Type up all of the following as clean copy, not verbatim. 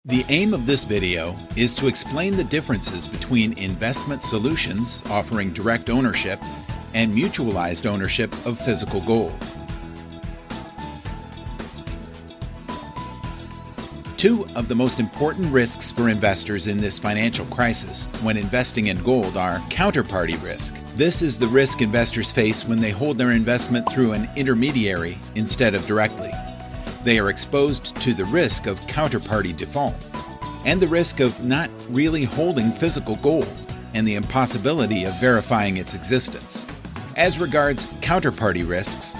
The aim of this video is to explain the differences between investment solutions offering direct ownership and mutualized ownership of physical gold. Two of the most important risks for investors in this financial crisis when investing in gold are counterparty risk. This is the risk investors face when they hold their investment through an intermediary instead of directly. They are exposed to the risk of counterparty default and the risk of not really holding physical gold and the impossibility of verifying its existence. As regards counterparty risks,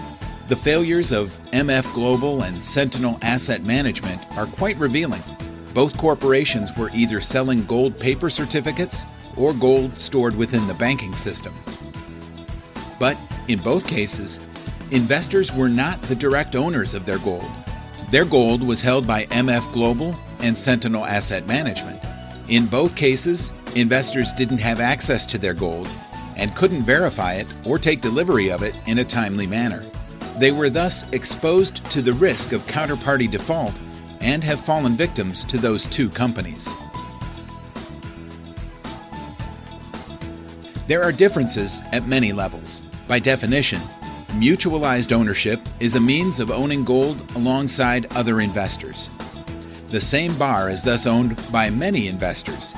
the failures of MF Global and Sentinel Asset Management are quite revealing. Both corporations were either selling gold paper certificates or gold stored within the banking system. But in both cases, investors were not the direct owners of their gold. Their gold was held by MF Global and Sentinel Asset Management. In both cases, investors didn't have access to their gold and couldn't verify it or take delivery of it in a timely manner. They were thus exposed to the risk of counterparty default and have fallen victims to those two companies. There are differences at many levels. By definition, mutualized ownership is a means of owning gold alongside other investors. The same bar is thus owned by many investors,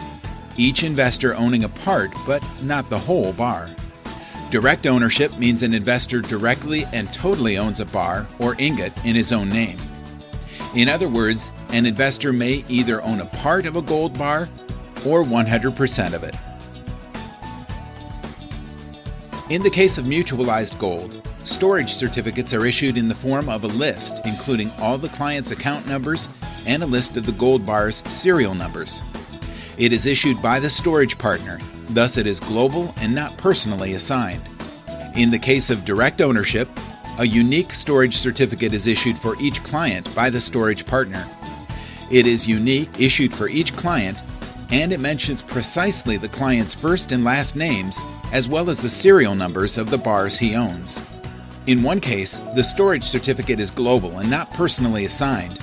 each investor owning a part but not the whole bar. Direct ownership means an investor directly and totally owns a bar or ingot in his own name. In other words, an investor may either own a part of a gold bar or 100% of it. In the case of mutualized gold, storage certificates are issued in the form of a list including all the client's account numbers and a list of the gold bar's serial numbers. It is issued by the storage partner, thus it is global and not personally assigned. In the case of direct ownership, a unique storage certificate is issued for each client by the storage partner. It is unique, issued for each client, and it mentions precisely the client's first and last names as well as the serial numbers of the bars he owns. In one case, the storage certificate is global and not personally assigned,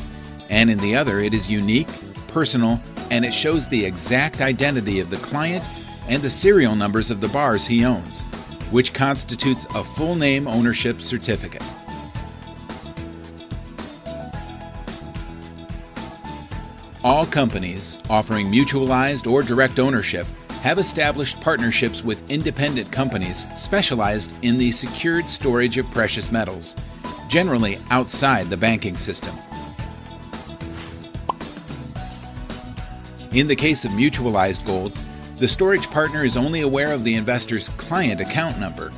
and in the other it is unique, personal, and it shows the exact identity of the client and the serial numbers of the bars he owns, which constitutes a full name ownership certificate. All companies offering mutualized or direct ownership have established partnerships with independent companies specialized in the secured storage of precious metals, generally outside the banking system. In the case of mutualized gold, the storage partner is only aware of the investor's client account number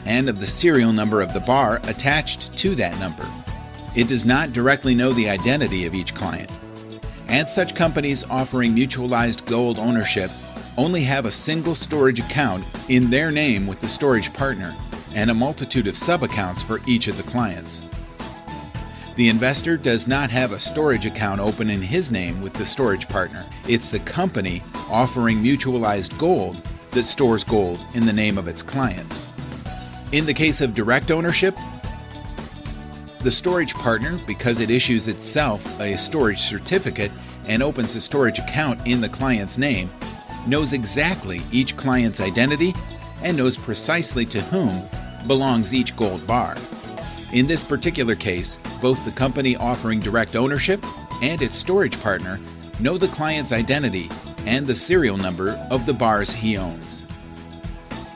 and of the serial number of the bar attached to that number. It does not directly know the identity of each client. And such companies offering mutualized gold ownership only have a single storage account in their name with the storage partner and a multitude of sub-accounts for each of the clients. The investor does not have a storage account open in his name with the storage partner. It's the company offering mutualized gold that stores gold in the name of its clients. In the case of direct ownership, the storage partner, because it issues itself a storage certificate and opens a storage account in the client's name, knows exactly each client's identity and knows precisely to whom belongs each gold bar. In this particular case, both the company offering direct ownership and its storage partner know the client's identity and the serial number of the bars he owns.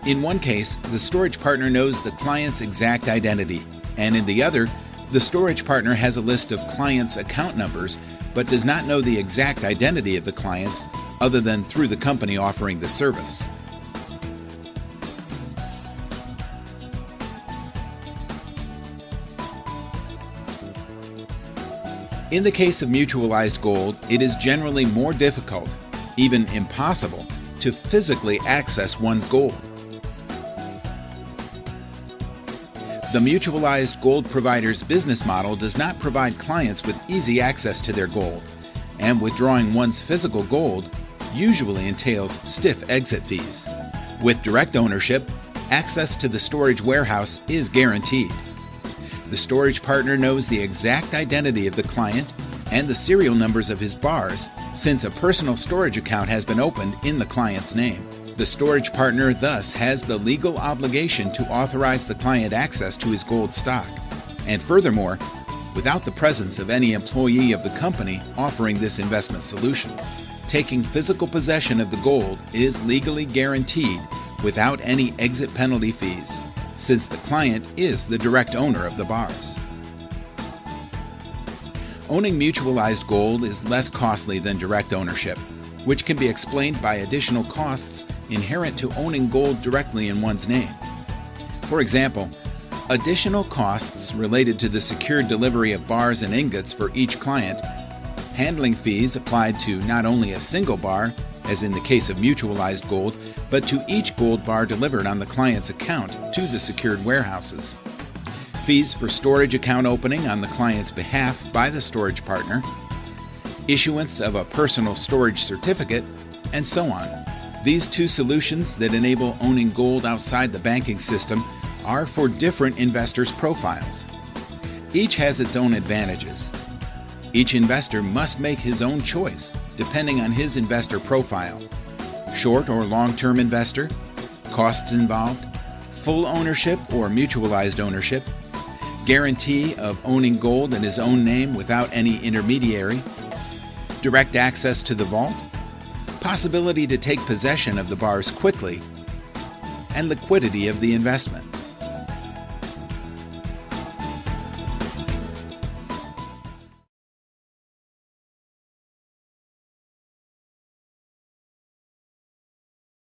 In one case, the storage partner knows the client's exact identity, and in the other, the storage partner has a list of clients' account numbers but does not know the exact identity of the clients other than through the company offering the service. In the case of mutualized gold, it is generally more difficult, even impossible, to physically access one's gold. The mutualized gold provider's business model does not provide clients with easy access to their gold, and withdrawing one's physical gold usually entails stiff exit fees. With direct ownership, access to the storage warehouse is guaranteed. The storage partner knows the exact identity of the client and the serial numbers of his bars, since a personal storage account has been opened in the client's name. The storage partner thus has the legal obligation to authorize the client access to his gold stock, and furthermore, without the presence of any employee of the company offering this investment solution. Taking physical possession of the gold is legally guaranteed without any exit penalty fees, since the client is the direct owner of the bars. Owning mutualized gold is less costly than direct ownership, which can be explained by additional costs inherent to owning gold directly in one's name. For example, additional costs related to the secured delivery of bars and ingots for each client, handling fees applied to not only a single bar, as in the case of mutualized gold, but to each gold bar delivered on the client's account to the secured warehouses, fees for storage account opening on the client's behalf by the storage partner, issuance of a personal storage certificate, and so on. These two solutions that enable owning gold outside the banking system are for different investors' profiles. Each has its own advantages. Each investor must make his own choice depending on his investor profile. Short or long-term investor, costs involved, full ownership or mutualized ownership, guarantee of owning gold in his own name without any intermediary, direct access to the vault, possibility to take possession of the bars quickly, and liquidity of the investment.